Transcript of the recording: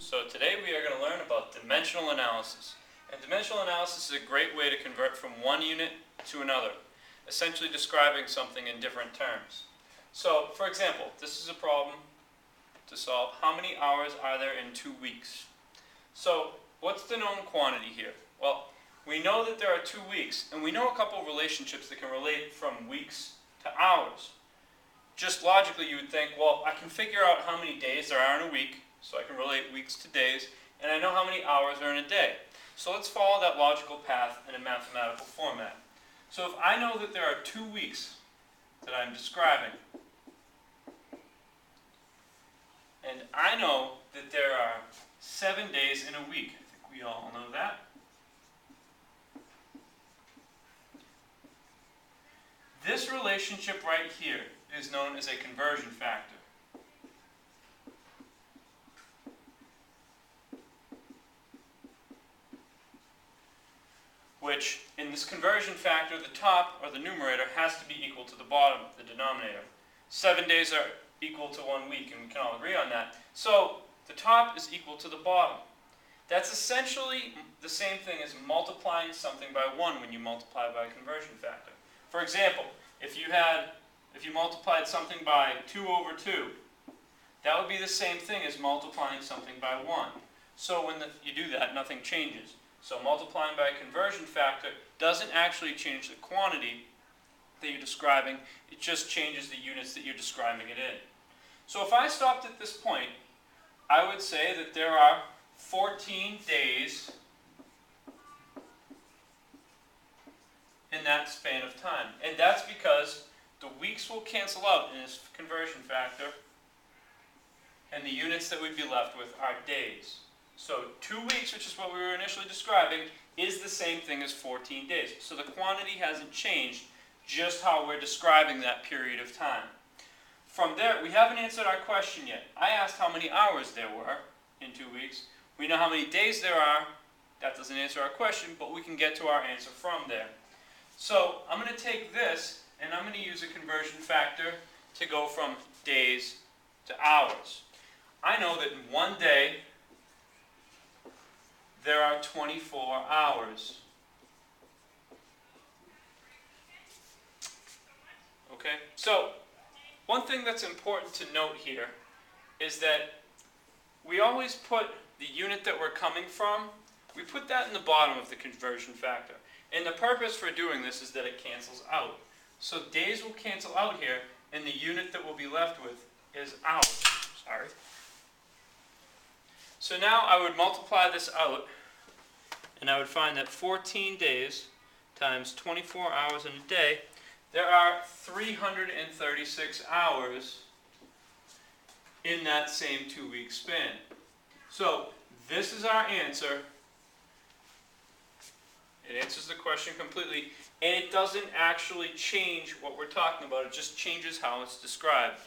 So today we are going to learn about dimensional analysis. And dimensional analysis is a great way to convert from one unit to another, essentially describing something in different terms. So, for example, this is a problem to solve. How many hours are there in 2 weeks? So, what's the known quantity here? Well, we know that there are 2 weeks, and we know a couple of relationships that can relate from weeks to hours. Just logically, you would think, well, I can figure out how many days there are in a week, so I can relate weeks to days, and I know how many hours are in a day. So let's follow that logical path in a mathematical format. So if I know that there are 2 weeks that I'm describing, and I know that there are 7 days in a week, I think we all know that. This relationship right here is known as a conversion factor. Which, in this conversion factor, the top, or the numerator, has to be equal to the bottom, the denominator. 7 days are equal to 1 week, and we can all agree on that. So, the top is equal to the bottom. That's essentially the same thing as multiplying something by 1 when you multiply by a conversion factor. For example, if you multiplied something by 2 over 2, that would be the same thing as multiplying something by 1. So when you do that, nothing changes. So multiplying by a conversion factor doesn't actually change the quantity that you're describing, it just changes the units that you're describing it in. So if I stopped at this point, I would say that there are 14 days in that span of time. And that's because the weeks will cancel out in this conversion factor, and the units that we'd be left with are days. So 2 weeks, which is what we were initially describing, is the same thing as 14 days. So the quantity hasn't changed, just how we're describing that period of time. From there, we haven't answered our question yet. I asked how many hours there were in 2 weeks. We know how many days there are. That doesn't answer our question, but we can get to our answer from there. So I'm going to take this, and I'm going to use a conversion factor to go from days to hours. I know that in 1 day, there are 24 hours. Okay? So, one thing that's important to note here is that we always put the unit that we're coming from, we put that in the bottom of the conversion factor. And the purpose for doing this is that it cancels out. So days will cancel out here, and the unit that we'll be left with is hours. Sorry. So now I would multiply this out, and I would find that 14 days times 24 hours in a day, there are 336 hours in that same 2 week span. So this is our answer. It answers the question completely, and it doesn't actually change what we're talking about. It just changes how it's described.